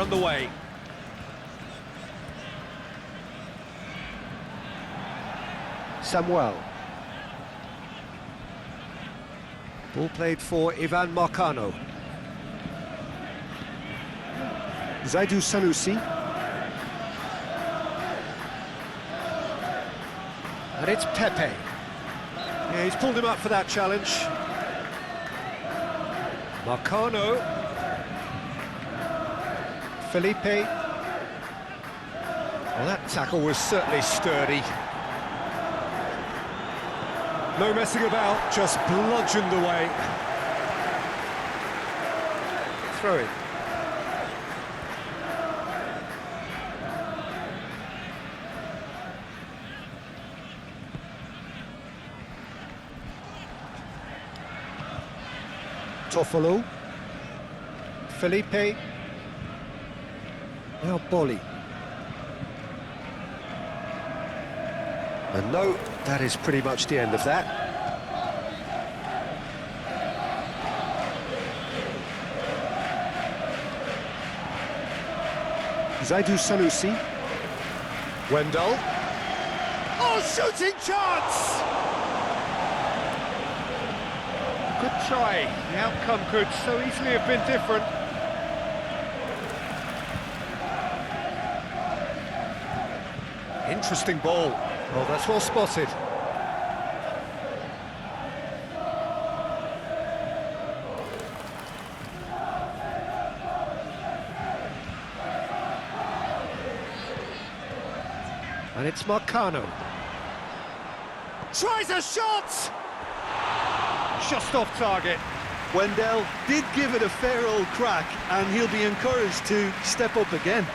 underway. Samuel. Ball played for Ivan Marcano. Zaidu Sanusi. And it's Pepe. Yeah, he's pulled him up for that challenge. Marcano. Felipe. Well, that tackle was certainly sturdy. No messing about, just bludgeoned away. Throw it. Toffolo. Felipe. Now Bolly. And no, that is pretty much the end of that. Zaidu Sanusi. Wendell. Oh, shooting chance! Good try. The outcome could so easily have been different. Interesting ball. Oh, that's well spotted. And it's Marcano. Tries a shot! Just off target. Wendell did give it a fair old crack, and he'll be encouraged to step up again.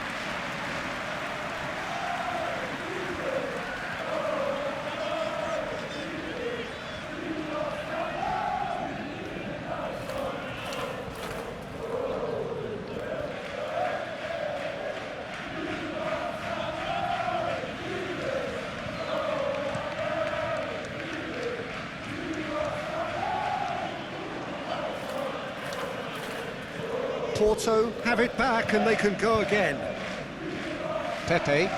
Porto have it back and they can go again. Pepe.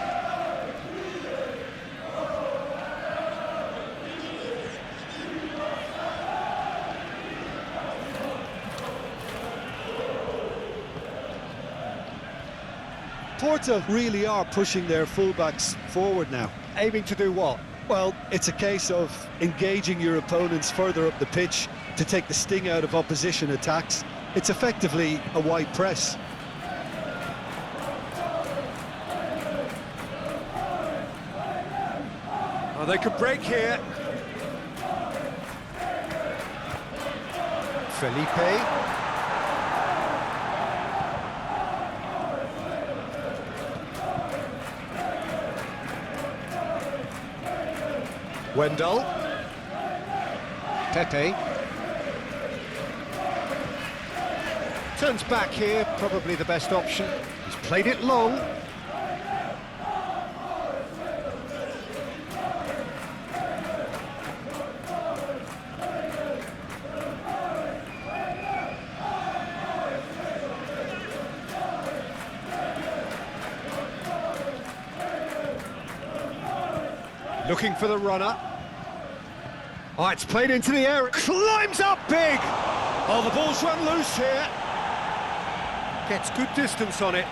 Porto really are pushing their fullbacks forward now. Aiming to do what? Well, it's a case of engaging your opponents further up the pitch to take the sting out of opposition attacks. It's effectively a wide press. Oh, they could break here. Felipe. Wendell. Pepe. Turns back here, probably the best option. He's played it long. Looking for the runner. Oh, it's played into the air. It climbs up big. Oh, the ball's run loose here. Gets good distance on it.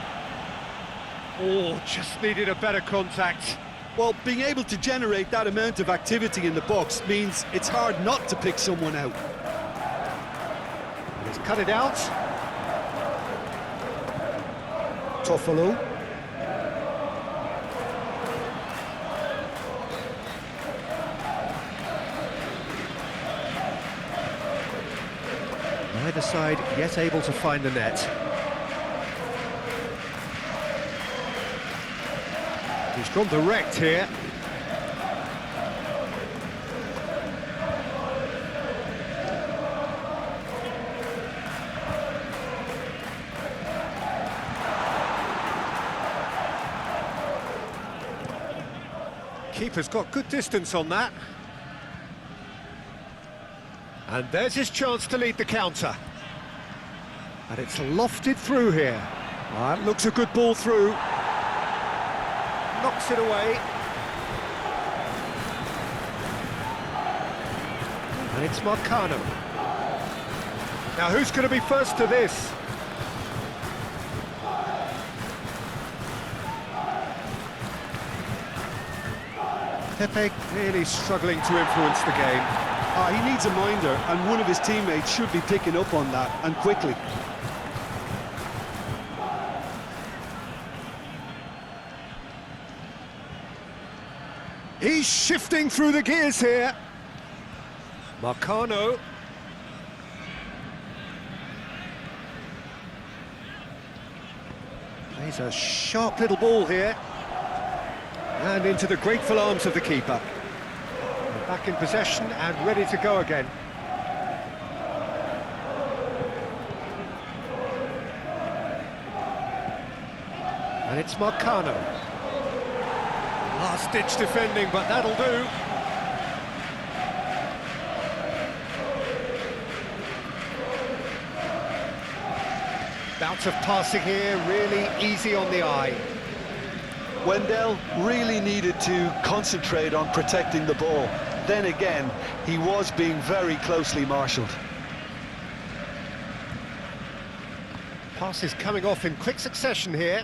Oh, just needed a better contact. Well, being able to generate that amount of activity in the box means it's hard not to pick someone out. He's cut it out. Toffolo. Neither side yet able to find the net. He's gone direct here. Keeper's got good distance on that. And there's his chance to lead the counter. And it's lofted through here. Looks a good ball through. Knocks it away. And it's Marcano. Now who's going to be first to this? Pepe really struggling to influence the game. He needs a minder, and one of his teammates should be picking up on that, and quickly. He's shifting through the gears here. Marcano. Plays a sharp little ball here. And into the grateful arms of the keeper. They're back in possession and ready to go again. And it's Marcano. Last-ditch defending, but that'll do. Bout of passing here, really easy on the eye. Wendell really needed to concentrate on protecting the ball. Then again, he was being very closely marshalled. Passes coming off in quick succession here.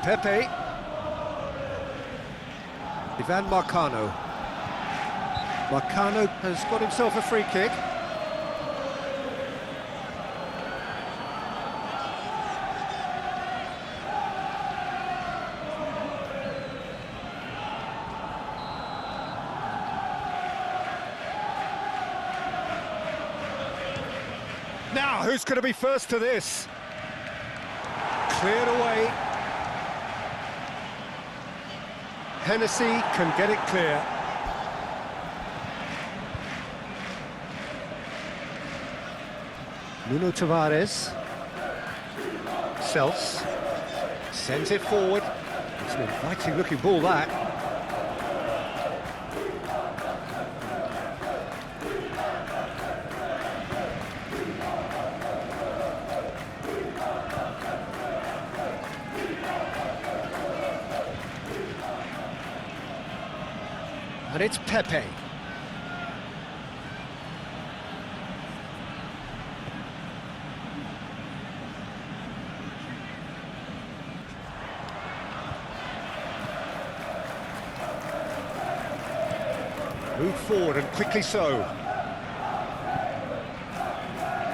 Pepe. Ivan Marcano. Marcano has got himself a free kick. Now, who's going to be first to this? Cleared away. Hennessy can get it clear. Nuno Tavares. Cels. Sends it forward. It's an inviting looking ball, that. And it's Pepe. Move forward, and quickly so.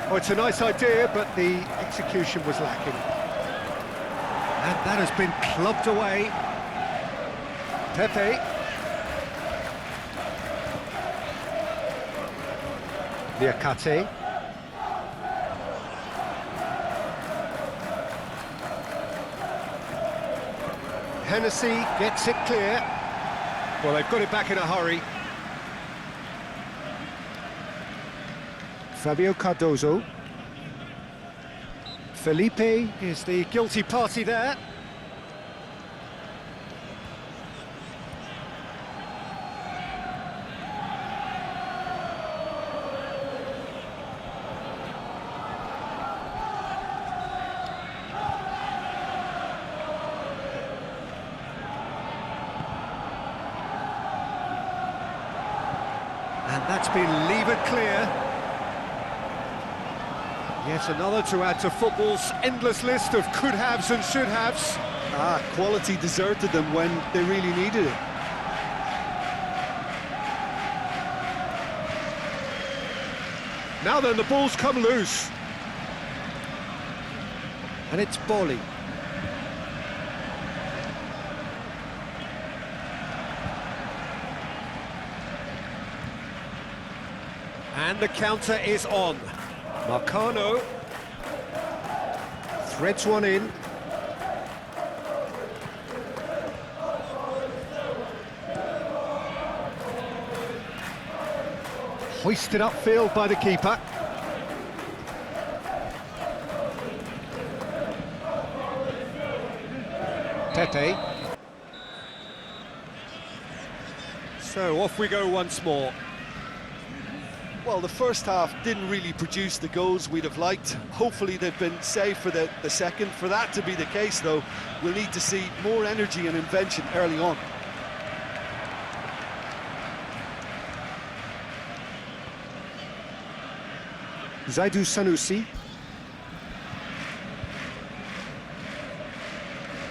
Oh, it's a nice idea, but the execution was lacking. And that has been clubbed away. Pepe. Liakate. Hennessy gets it clear. Well, they've got it back in a hurry. Fabio Cardozo. Felipe is the guilty party there. And that's been levered clear. Yet another to add to football's endless list of could-haves and should-haves. Quality deserted them when they really needed it. Now then, the ball's come loose. And it's Bolly. And the counter is on. Marcano threads one in. Hoisted upfield by the keeper. Pepe. So off we go once more. Well, the first half didn't really produce the goals we'd have liked. Hopefully they've been saved for the second. For that to be the case, though, we'll need to see more energy and invention early on. Zaidu Sanusi.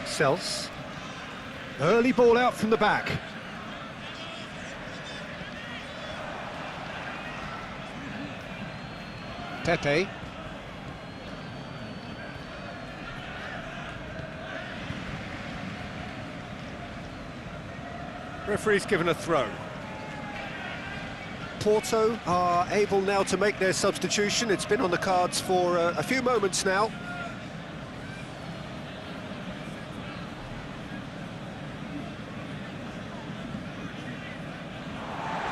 Sels. Early ball out from the back. Pepe. Referee's given a throw. Porto are able now to make their substitution. It's been on the cards for a few moments now.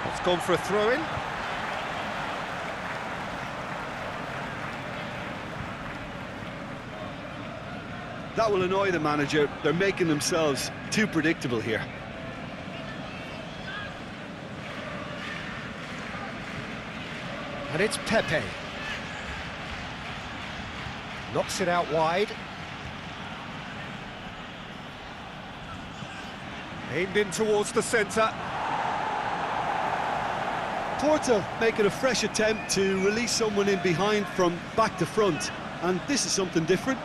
It's gone for a throw-in. That will annoy the manager. They're making themselves too predictable here. And it's Pepe. Knocks it out wide. Aimed in towards the centre. Porto making a fresh attempt to release someone in behind from back to front. And this is something different.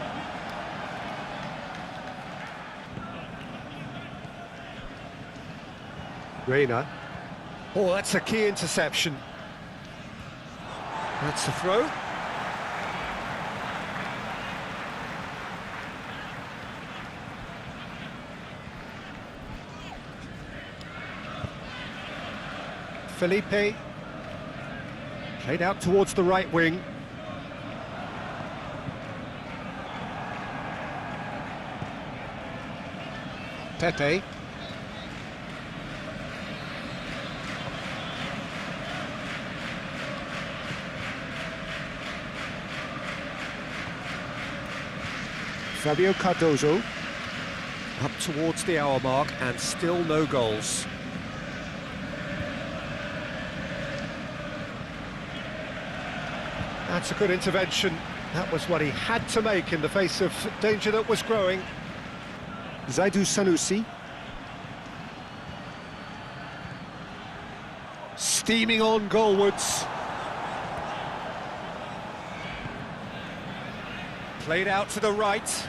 Reina. Oh, that's a key interception. That's the throw. Felipe. Played out towards the right wing. Pepe. Fabio Cardozo, up towards the hour mark and still no goals. That's a good intervention. That was what he had to make in the face of danger that was growing. Zaidu Sanusi. Steaming on goalwards. Played out to the right.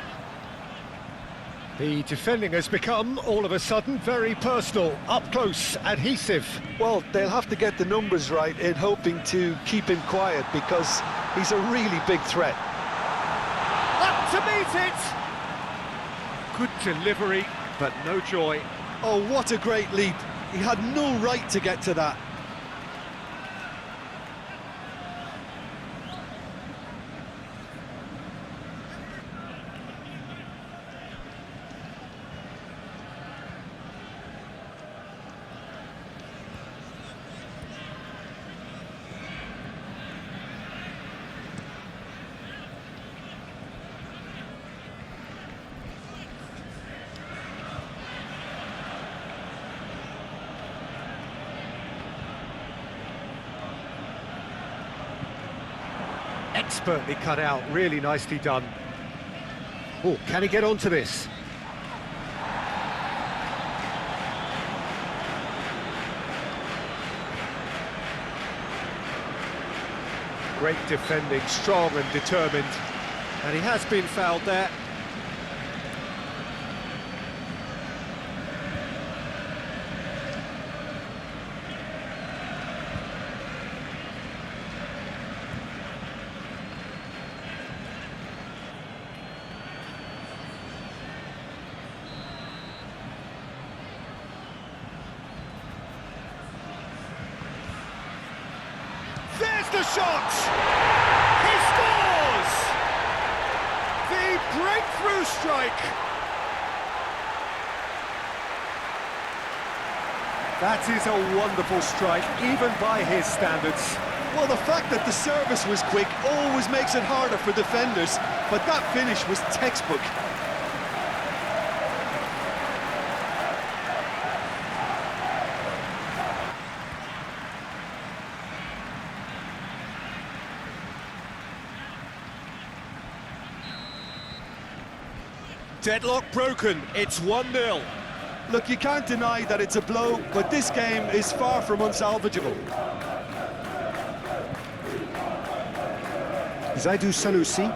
The defending has become, all of a sudden, very personal, up close, adhesive. Well, they'll have to get the numbers right in hoping to keep him quiet because he's a really big threat. Up to meet it! Good delivery, but no joy. Oh, what a great leap. He had no right to get to that. Expertly cut out, really nicely done. Oh, can he get onto this? Great defending, strong and determined. And he has been fouled there. There's the shot! He scores! The breakthrough strike! That is a wonderful strike, even by his standards. Well, the fact that the service was quick always makes it harder for defenders, but that finish was textbook. Deadlock broken, it's 1-0. Look, you can't deny that it's a blow, but this game is far from unsalvageable. Zaidu Sanusi.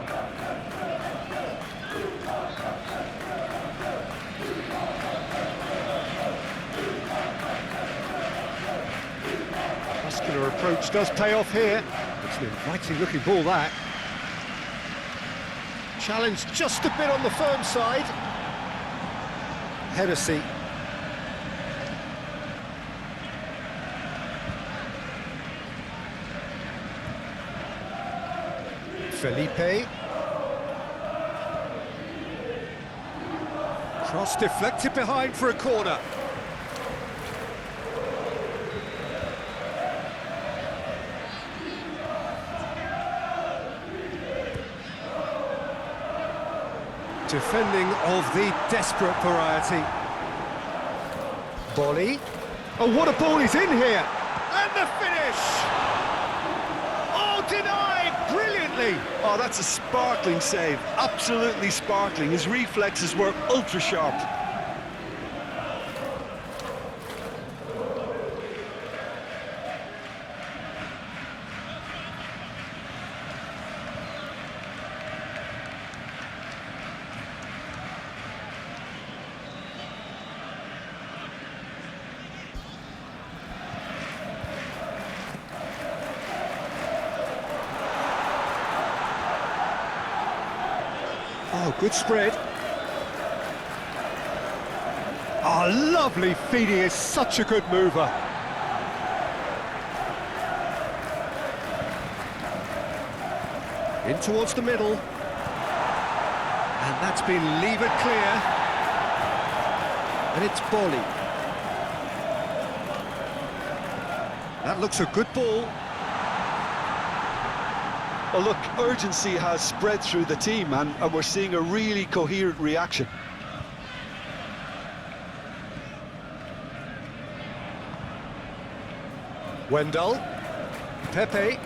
Muscular approach does pay off here. It's an inviting looking ball, that. Challenge just a bit on the firm side. Hennessy. Felipe. Cross deflected behind for a corner. Defending of the desperate variety. Volley. Oh, what a ball is in here! And the finish! Oh, denied brilliantly! Oh, that's a sparkling save, absolutely sparkling. His reflexes were ultra sharp. Oh, good spread. Oh, lovely feeding, is such a good mover. In towards the middle. And that's been levered clear. And it's Bolly. That looks a good ball. Well, look, urgency has spread through the team, and we're seeing a really coherent reaction. Wendell. Pepe.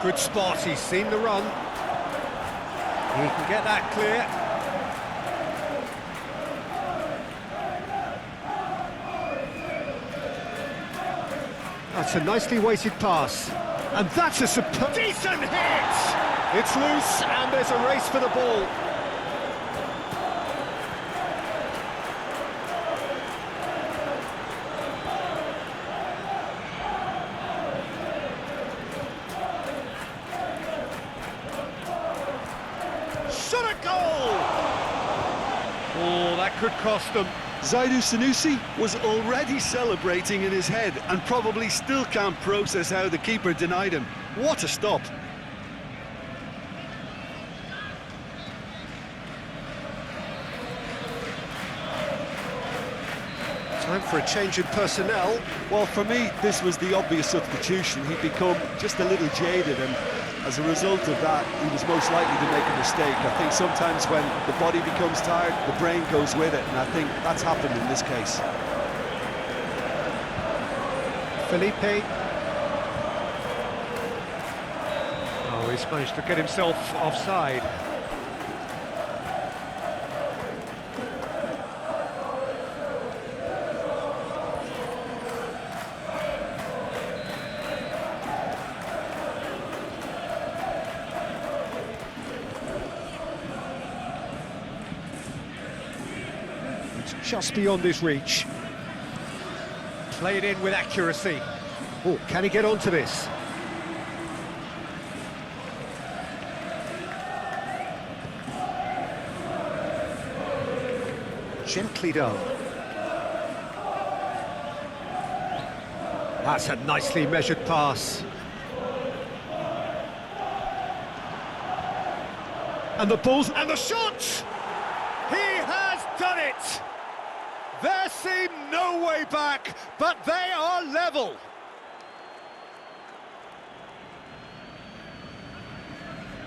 Good spot, he's seen the run. He can get that clear. That's a nicely weighted pass. And that's a superb... Decent hit! It's loose and there's a race for the ball. Shot a goal! Oh, that could cost them. Zaidu Sanusi was already celebrating in his head and probably still can't process how the keeper denied him. What a stop! Time for a change in personnel. Well, for me, this was the obvious substitution. He'd become just a little jaded, and as a result of that, he was most likely to make a mistake. I think sometimes when the body becomes tired, the brain goes with it, and I think that's happened in this case. Felipe. Oh, he's managed to get himself offside. Just beyond his reach. Played in with accuracy. Oh, can he get onto this? Gently done. That's a nicely measured pass. And the ball's... and the shot! He has done it! There seemed no way back, but they are level.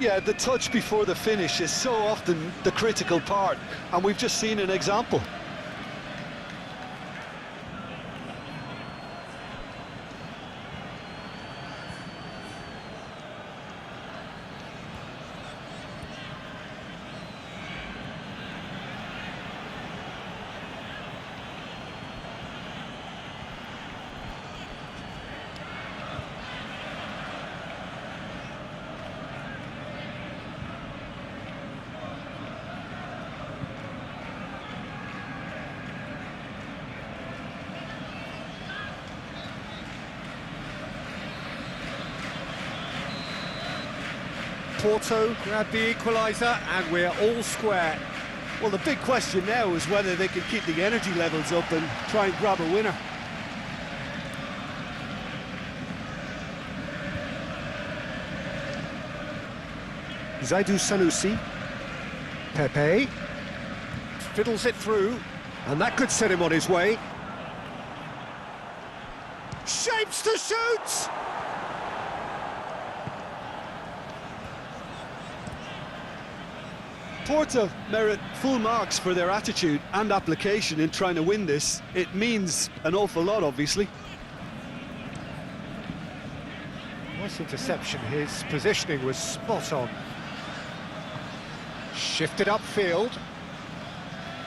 Yeah, the touch before the finish is so often the critical part, and we've just seen an example. Porto grabbed the equaliser, and we're all square. Well, the big question now is whether they can keep the energy levels up and try and grab a winner. Zaidu Sanusi. Pepe. Fiddles it through, and that could set him on his way. Shapes to shoot! Porto merit full marks for their attitude and application in trying to win this. It means an awful lot, obviously. Nice interception, his positioning was spot on. Shifted upfield.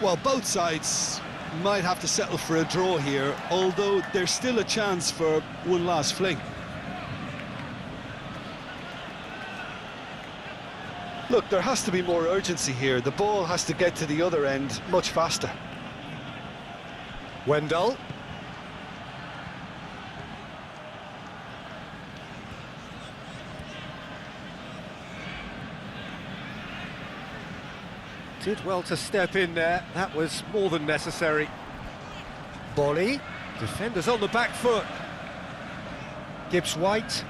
Well, both sides might have to settle for a draw here, although there's still a chance for one last fling. Look, there has to be more urgency here. The ball has to get to the other end much faster. Wendell. Did well to step in there, that was more than necessary. Bolly, defenders on the back foot. Gibbs-White,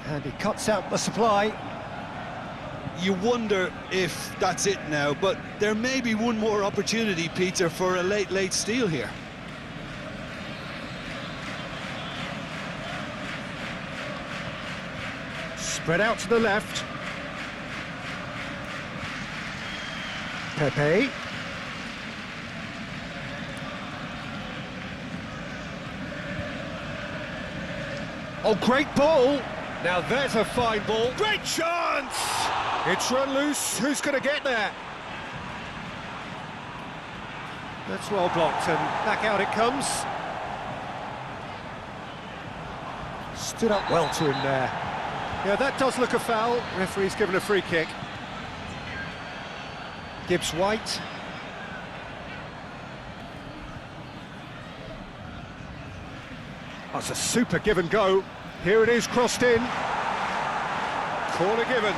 and he cuts out the supply. You wonder if that's it now, but there may be one more opportunity, Peter, for a late steal here. Spread out to the left. Pepe. Oh, great ball! Now there's a fine ball. Great chance! It's run loose. Who's going to get there? That's well blocked, and back out it comes. Stood up well to him there. Yeah, that does look a foul. Referee's given a free kick. Gibbs-White. That's a super give and go. Here it is, crossed in. Corner given.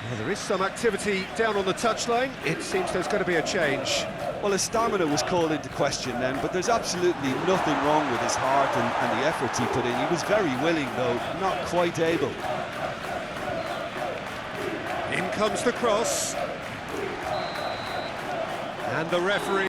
Well, there is some activity down on the touchline. It seems there's going to be a change. Well, his stamina was called into question then, but there's absolutely nothing wrong with his heart and the efforts he put in. He was very willing, though, not quite able. In comes the cross. And the referee...